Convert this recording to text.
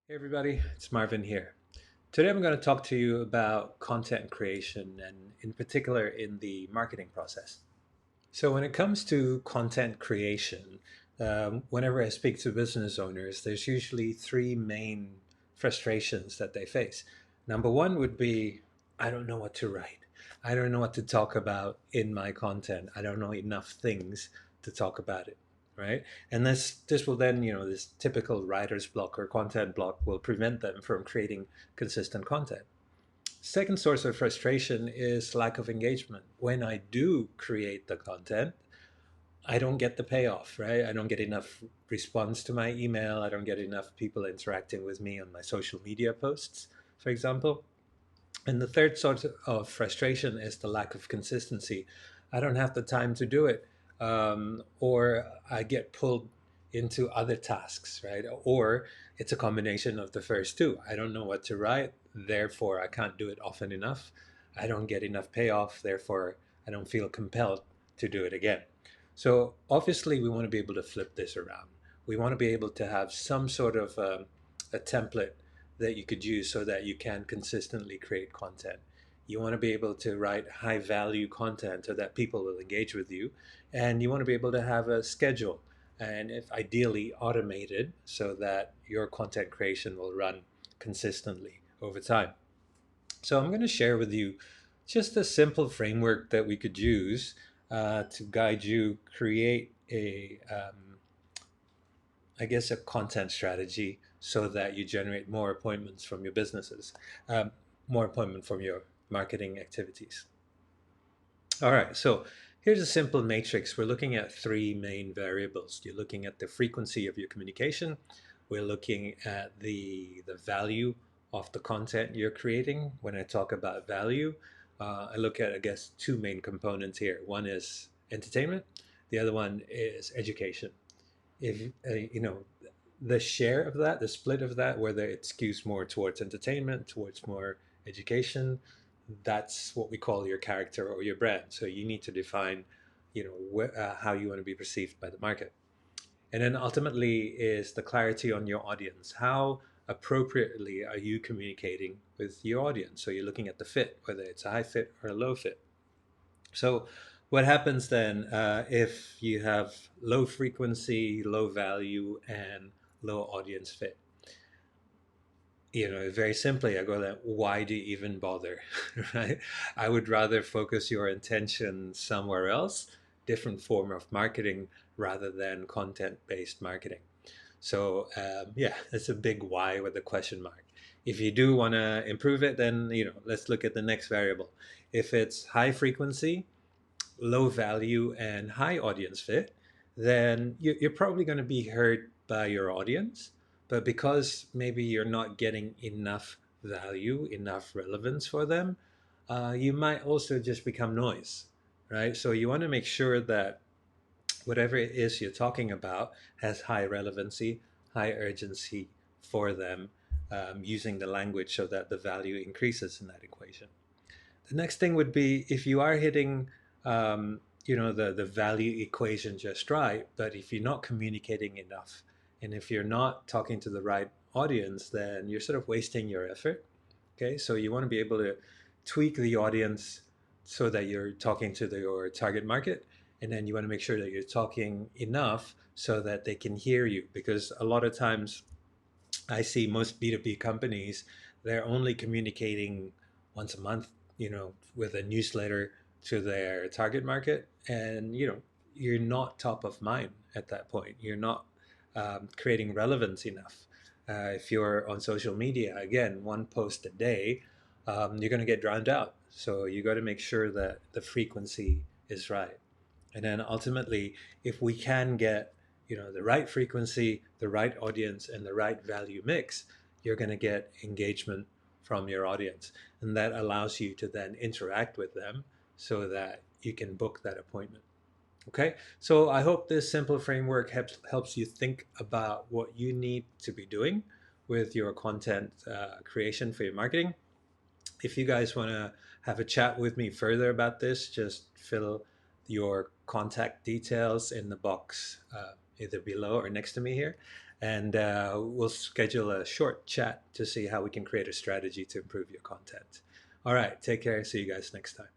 Hey everybody, it's Marvin here. Today I'm going to talk to you about content creation and in particular in the marketing process. So when it comes to content creation, whenever I speak to business owners, there's usually three main frustrations that they face. Number one would be, I don't know what to write. I don't know what to talk about in my content. I don't know enough things to talk about it, right? And this will then, this typical writer's block or content block will prevent them from creating consistent content. Second source of frustration is lack of engagement. When I do create the content, I don't get the payoff, right? I don't get enough response to my email. I don't get enough people interacting with me on my social media posts, for example. And the third sort of frustration is the lack of consistency. I don't have the time to do it, or I get pulled into other tasks, right? Or it's a combination of the first two. I don't know what to write, therefore I can't do it often enough. I don't get enough payoff, therefore I don't feel compelled to do it again. So obviously, we want to be able to flip this around. We want to be able to have some sort of a template that you could use so that you can consistently create content. You want to be able to write high value content so that people will engage with you. And you want to be able to have a schedule and, if ideally, automated so that your content creation will run consistently over time. So, I'm going to share with you just a simple framework that we could use to guide you create a content strategy so that you generate more appointments from your businesses, um, more appointment from your marketing activities. All right, so here's a simple matrix. We're looking at three main variables. You're looking at the frequency of your communication. We're looking at the value of the content you're creating. When I talk about value, I look at, I guess, two main components here. One is entertainment. The other one is education. If the share of that, the split of that, whether it skews more towards entertainment, towards more education, that's what we call your character or your brand. So you need to define, how you want to be perceived by the market. And then ultimately is the clarity on your audience. How appropriately are you communicating with your audience? So you're looking at the fit, whether it's a high fit or a low fit. So, what happens then if you have low frequency, low value, and low audience fit? Very simply, I go that why do you even bother, right? I would rather focus your attention somewhere else, different form of marketing rather than content-based marketing. So yeah, that's a big why with a question mark. If you do want to improve it, then let's look at the next variable. If it's high frequency, low value and high audience fit, then you're probably going to be heard by your audience. But because maybe you're not getting enough value, enough relevance for them, you might also just become noise, right? So you want to make sure that whatever it is you're talking about has high relevancy, high urgency for them, using the language so that the value increases in that equation. The next thing would be if you are hitting, the value equation just right, but if you're not communicating enough, and if you're not talking to the right audience, then you're sort of wasting your effort. Okay, so you want to be able to tweak the audience so that you're talking to your target market, and then you want to make sure that you're talking enough so that they can hear you. Because a lot of times I see most B2B companies, they're only communicating once a month, with a newsletter to their target market. And, you're not top of mind at that point. You're not creating relevance enough. If you're on social media, again, one post a day, you're going to get drowned out. So you got to make sure that the frequency is right. And then ultimately, if we can get, the right frequency, the right audience, and the right value mix, you're going to get engagement from your audience. And that allows you to then interact with them so that you can book that appointment. Okay, so I hope this simple framework helps you think about what you need to be doing with your content creation for your marketing. If you guys want to have a chat with me further about this, just fill your contact details in the box either below or next to me here. and we'll schedule a short chat to see how we can create a strategy to improve your content. All right, take care. See you guys next time.